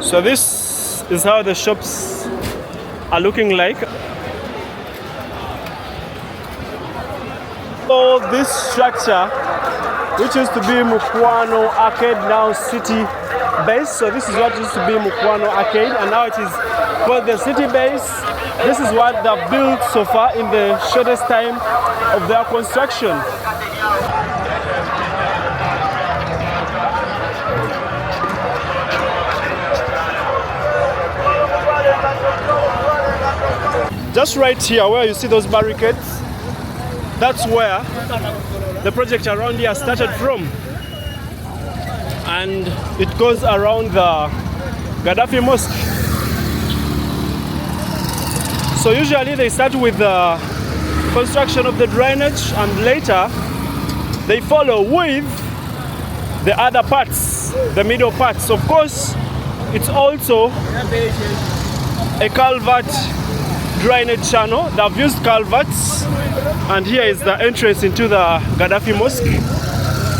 So this is how the shops are looking like. So this structure, which used to be Mukwano Arcade, now City Base. So this is what used to be Mukwano Arcade, and now it is called the City Base. This is what they've built so far in the shortest time of their construction. Just right here where you see those barricades, that's where the project around here started from. And it goes around the Gaddafi Mosque. So usually they start with the construction of the drainage and later they follow with the other parts, the middle parts. Of course, it's also a culvert drainage channel. They've used culverts, and here is the entrance into the Gaddafi Mosque.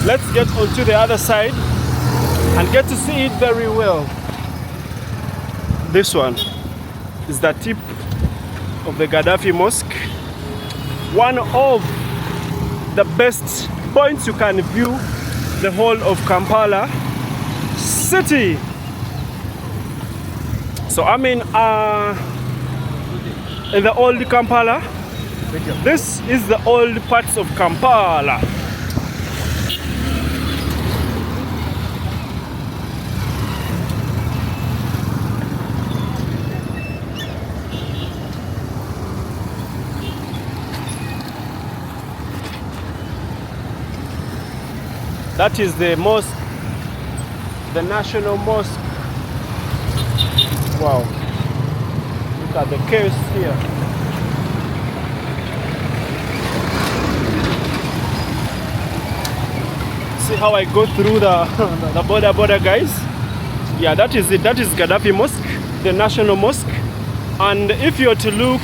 Let's get onto the other side and get to see it very well. This one is the tip of the Gaddafi Mosque. One of the best points you can view the whole of Kampala city. So I'm in the old Kampala. This is the old parts of Kampala. That is the mosque, the National Mosque. Wow. Look at the caves here. See how I go through the border, guys? Yeah, that is it. That is Gaddafi Mosque, the National Mosque. And if you're to look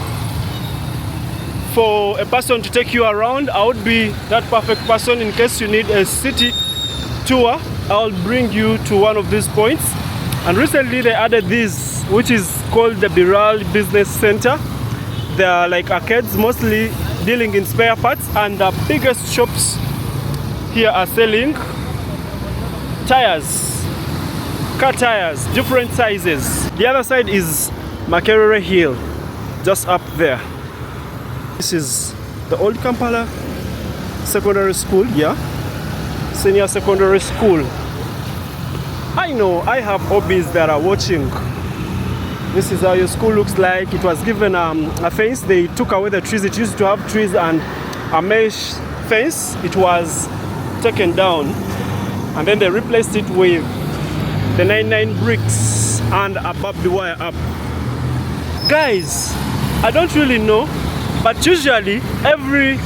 for a person to take you around, I would be that perfect person. In case you need a city tour, I'll bring you to one of these points. And recently they added this, which is called the Biral Business Center. They are like arcades, mostly dealing in spare parts, and the biggest shops here are selling tires, car tires, different sizes. The other side is Makerere Hill, just up there. This is the old Kampala Secondary School, yeah, senior secondary school. I know I have hobbies that are watching. This is how your school looks like. It was given a fence. They took away the trees. It used to have trees and a mesh fence. It was taken down, and then they replaced it with the 99 bricks and a barbed wire up. Guys, I don't really know, but usually every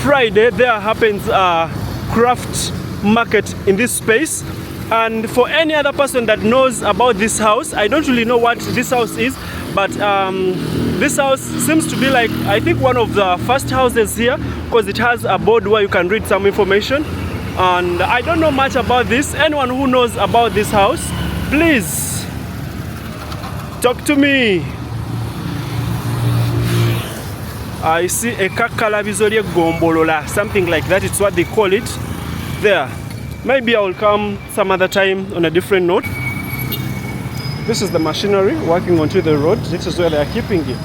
Friday there happens a craft market in this space. And for any other person that knows about this house, I don't really know what this house is, but this house seems to be like, I think, one of the first houses here, because it has a board where you can read some information. And I don't know much about this. Anyone who knows about this house, please talk to me. I see a kakalabizorie gombolola, something like that. It's what they call it there. Maybe I will come some other time on a different note. This is the machinery working onto the road. This is where they are keeping it.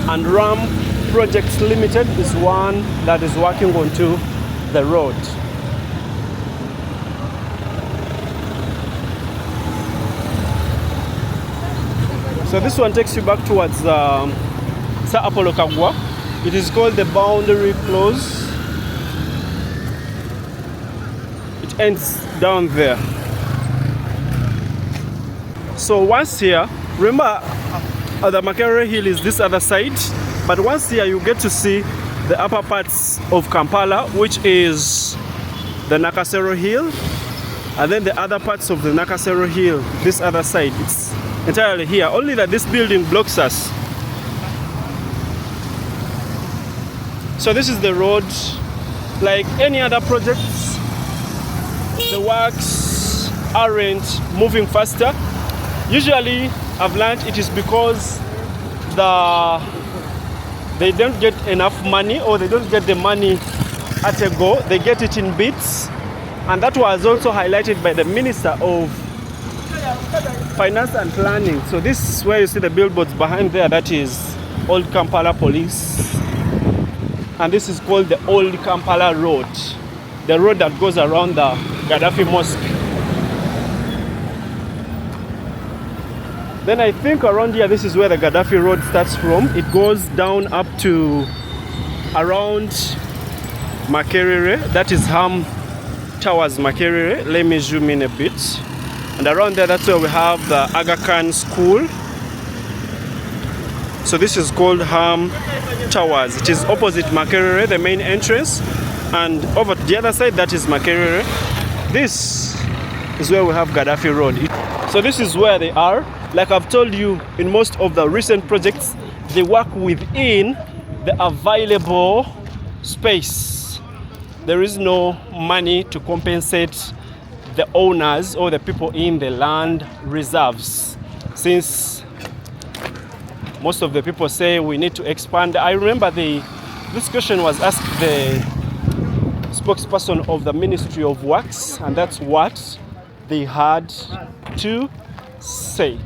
And Ram Projects Limited is one that is working onto the road. So this one takes you back towards Sir Apollo Kagwa. It is called the Boundary Close. It ends down there. So once here, remember the Makerere Hill is this other side, but once here you get to see the upper parts of Kampala, which is the Nakasero Hill, and then the other parts of the Nakasero Hill, this other side. It's entirely here, only that this building blocks us. So this is the road. Like any other projects, the works aren't moving faster. Usually I've learned it is because they don't get enough money, or they don't get the money at a go. They get it in bits, and that was also highlighted by the Minister of Finance and Planning. So this is where you see the billboards behind there. That is Old Kampala Police, and this is called the Old Kampala Road, the road that goes around the Gaddafi Mosque. Then I think around here, this is where the Gaddafi Road starts from. It goes down up to around Makerere. That is Ham Towers, Makerere. Let me zoom in a bit. And around there, that's where we have the Aga Khan School. So this is called Ham Towers. It is opposite Makerere, the main entrance. And over to the other side, that is Makerere. This is where we have Gaddafi Road. So this is where they are. Like I've told you, in most of the recent projects, they work within the available space. There is no money to compensate the owners or the people in the land reserves, since most of the people say we need to expand. I remember this question was asked the spokesperson of the Ministry of Works, and that's what they had to say.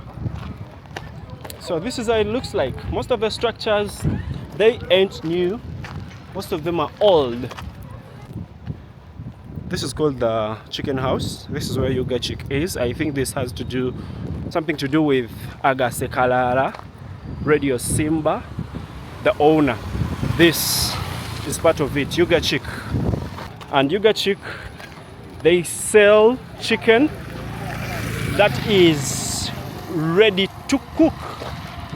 So this is how it looks like. Most of the structures, they ain't new. Most of them are old. This is called the chicken house. This is where Yuga Chick is. I think this has to do something to do with Aga Sekalara, Radio Simba, the owner. This is part of it, Yuga Chick. And Yuga Chick, they sell chicken that is ready to cook.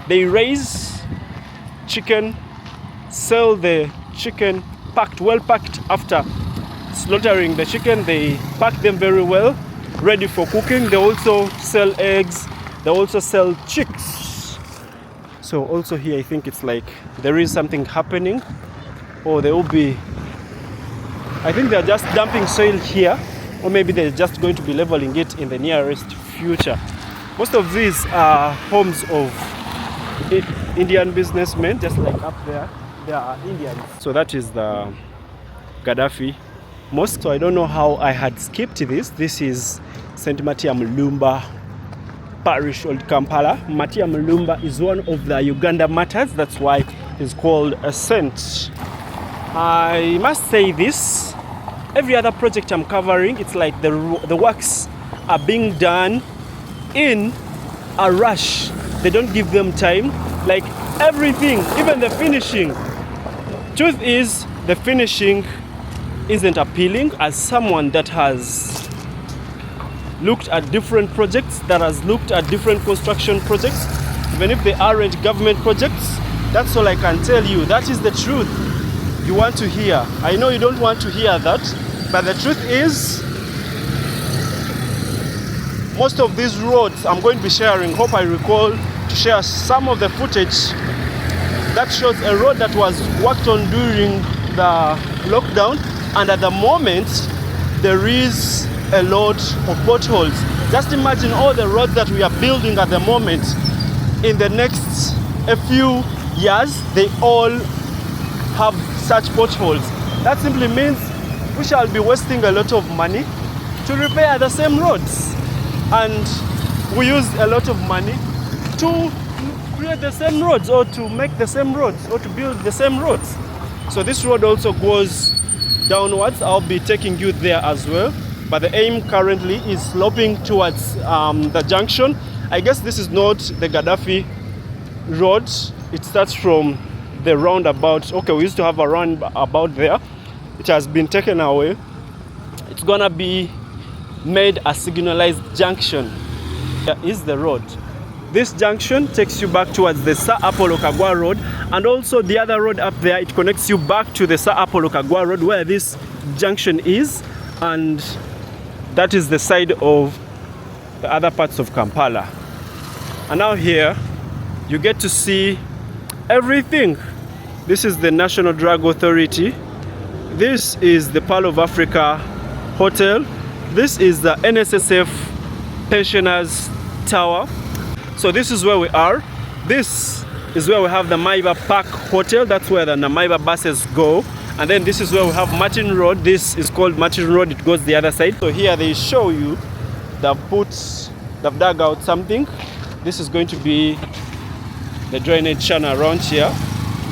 They raise chicken, sell the chicken packed, well packed. After slaughtering the chicken, they pack them very well, ready for cooking. They also sell eggs. They also sell chicks. So also here, I think it's like there is something happening, or there will be, I think they're just dumping soil here, or maybe they're just going to be leveling it in the nearest future. Most of these are homes of Indian businessmen, just like up there, they are Indians. So that is the Gaddafi Mosque. So I don't know how I had skipped this. This is St. Matia Mulumba Parish, Old Kampala. Matia Mulumba is one of the Uganda martyrs. That's why he's called a saint. I must say this, every other project I'm covering, it's like the works are being done in a rush. They don't give them time. Like everything, even the finishing. Truth is, the finishing isn't appealing. As someone that has looked at different projects, that has looked at different construction projects, even if they aren't government projects, that's all I can tell you. That is the truth you want to hear. I know you don't want to hear that, but the truth is, most of these roads I'm going to be sharing, hope I recall to share some of the footage that shows a road that was worked on during the lockdown, and at the moment there is a lot of potholes. Just imagine all the roads that we are building at the moment. In the next a few years, they all have such potholes. That simply means we shall be wasting a lot of money to repair the same roads, and we use a lot of money to create the same roads, or to make the same roads, or to build the same roads. So this road also goes downwards. I'll be taking you there as well, but the aim currently is sloping towards the junction. I guess this is not the Gaddafi road. It starts from the roundabout. Okay, we used to have a roundabout there. It has been taken away. It's gonna be made a signalized junction. Here is the road. This junction takes you back towards the Sir Apollo Kagwa Road, and also the other road up there, it connects you back to the Sir Apollo Kagwa Road where this junction is, and that is the side of the other parts of Kampala. And now here you get to see everything. This is the National Drug Authority. This is the Pearl of Africa Hotel. This is the NSSF pensioners tower. So this is where we are. This is where we have the Maiba Park Hotel. That's where the Namaiba buses go. And then this is where we have Martin Road. This is called Martin Road. It goes the other side. So here they show you they've dug out something. This is going to be the drainage channel around here.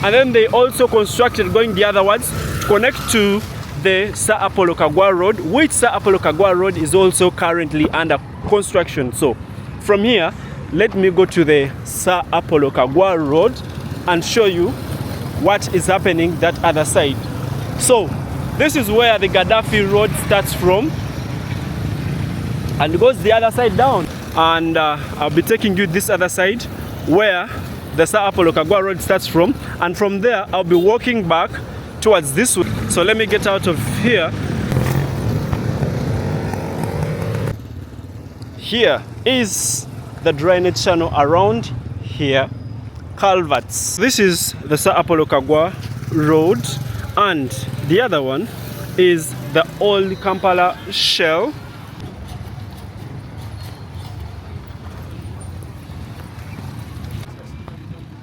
And then they also constructed, going the other ones, connect to the Sir Apollo Kagwa Road, which Sir Apollo Kagwa Road is also currently under construction. So from here, let me go to the Sir Apollo Kagwa Road and show you what is happening that other side. So this is where the Gaddafi Road starts from and goes the other side down. And I'll be taking you this other side where the Sir Apollo Kagwa Road starts from. And from there, I'll be walking back towards this way. So let me get out of here. Here is the drainage channel around here, culverts. This is the Sir Apollo Kagwa Road, and the other one is the old Kampala shell.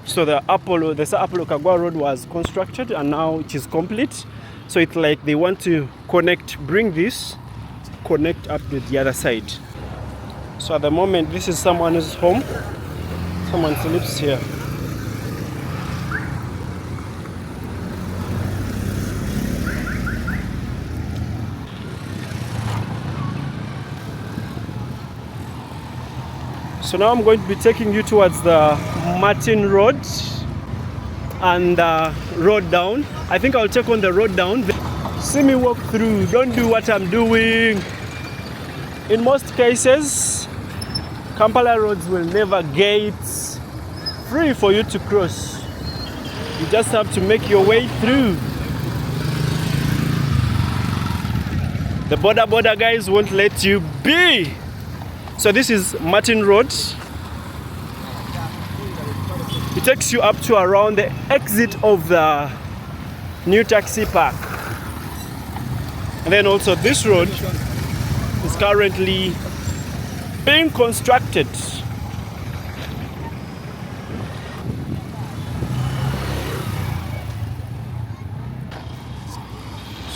So the Sir Apollo Kagwa Road was constructed and now it is complete. So it's like they want to bring this, connect up to the other side. So at the moment, this is someone's home. Someone sleeps here. So now I'm going to be taking you towards the Martin Road and the road down. I think I'll take on the road down. See me walk through, don't do what I'm doing. In most cases, Kampala roads will never gate free for you to cross. You just have to make your way through. The border guys won't let you be. So this is Martin Road. It takes you up to around the exit of the new taxi park. And then also this road is currently being constructed.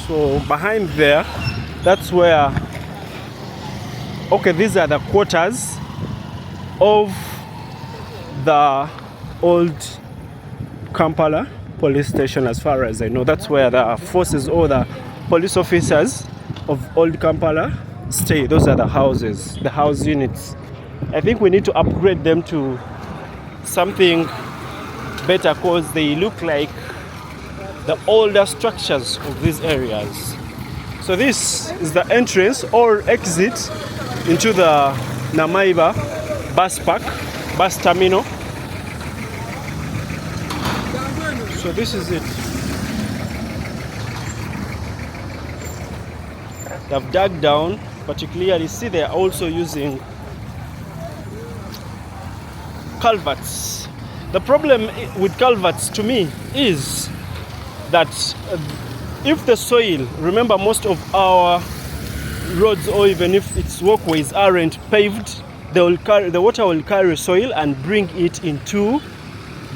So behind there, that's where, okay, these are the quarters of the old Kampala police station, as far as I know. That's where the forces or the police officers of old Kampala stay. Those are the houses, the house units. I think we need to upgrade them to something better because they look like the older structures of these areas. So this is the entrance or exit into the Namaiba bus park, bus terminal. So this is it. They've dug down, but you clearly see they are also using culverts. The problem with culverts to me is that if the soil, remember most of our roads or even if its walkways aren't paved, the water will carry soil and bring it into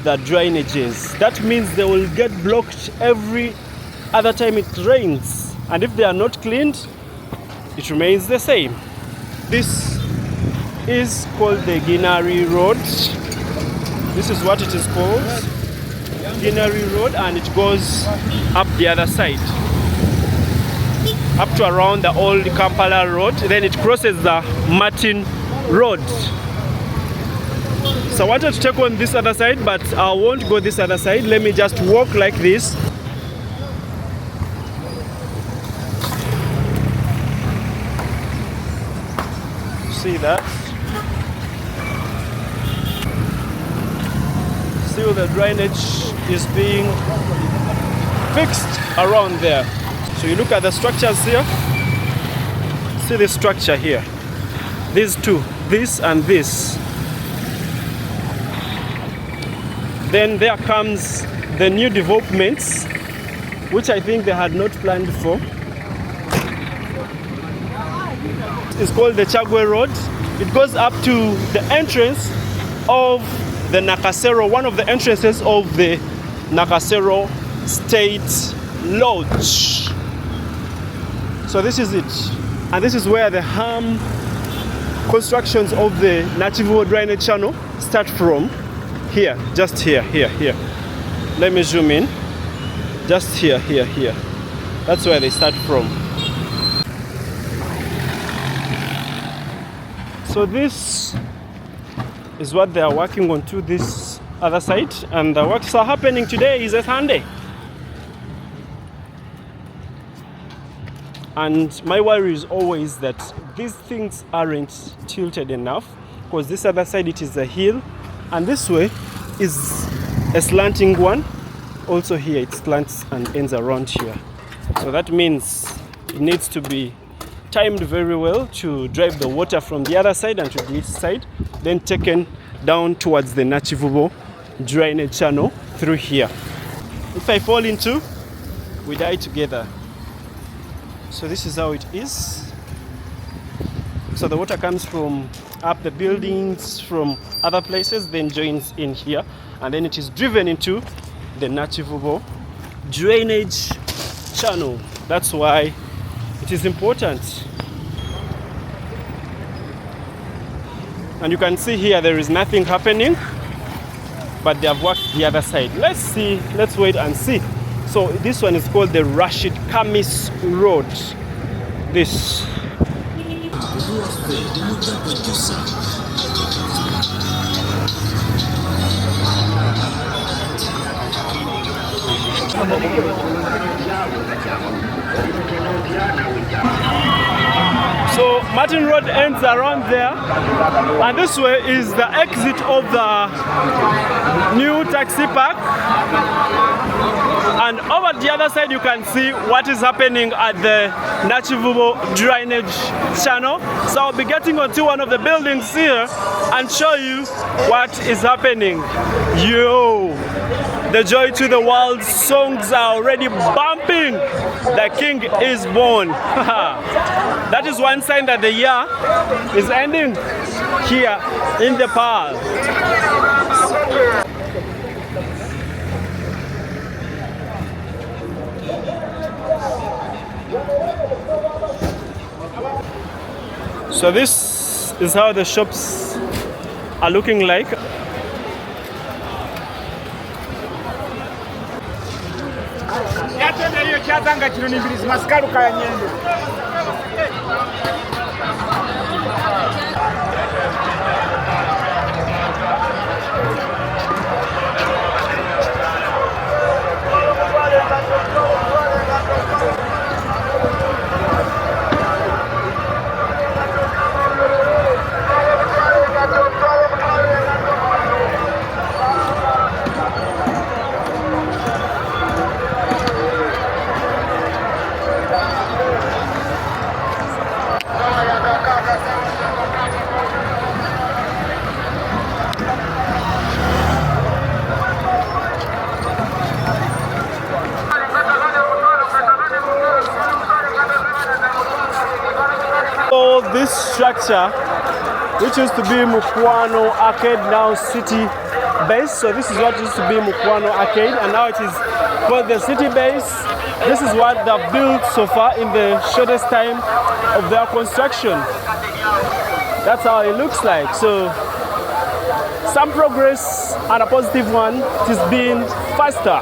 the drainages. That means they will get blocked every other time it rains, and if they are not cleaned, it remains the same. This is called the Ginari Road. This is what it is called, Ginari Road, and it goes up the other side up to around the old Kampala Road. Then it crosses the Martin Road. So I wanted to take on this other side, but I won't go this other side. Let me just walk like this. See that? Still the drainage is being fixed around there. So you look at the structures here. See the structure here. These two, this and this. Then there comes the new developments, which I think they had not planned for. is called the Chagwe Road. It goes up to the entrance of the Nakasero, one of the entrances of the Nakasero State Lodge. So this is it. And this is where the constructions of the Nachivubo drainage channel start from. Here, just here. Let me zoom in. Just here. That's where they start from. So this is what they are working on to this other side, and the works are happening today. Is a Sunday. And my worry is always that these things aren't tilted enough, because this other side, it is a hill, and this way is a slanting one. Also here it slants and ends around here. So that means it needs to be timed very well to drive the water from the other side and to this side, then taken down towards the Nachivubo drainage channel through here. If I fall into, we die together. So this is how it is. So the water comes from up the buildings, from other places, then joins in here, and then it is driven into the Nachivubo drainage channel. That's why it is important. And you can see here there is nothing happening, but they have worked the other side. Let's see, let's wait and see. So this one is called the Rashid Kamis Road. This. So Martin Road ends around there, and this way is the exit of the new taxi park. And over the other side you can see what is happening at the Nachivubo drainage channel. So I'll be getting onto one of the buildings here and show you what is happening. Yo! The Joy to the World songs are already bumping. The king is born. That is one sign that the year is ending here in the Pearl. So this is how the shops are looking like. So this structure, which used to be Mukwano Arcade, now City Base. So this is what used to be Mukwano Arcade, and now it is called the City Base. This is what they've built so far in the shortest time of their construction. That's how it looks like. So some progress and a positive one. It is being faster.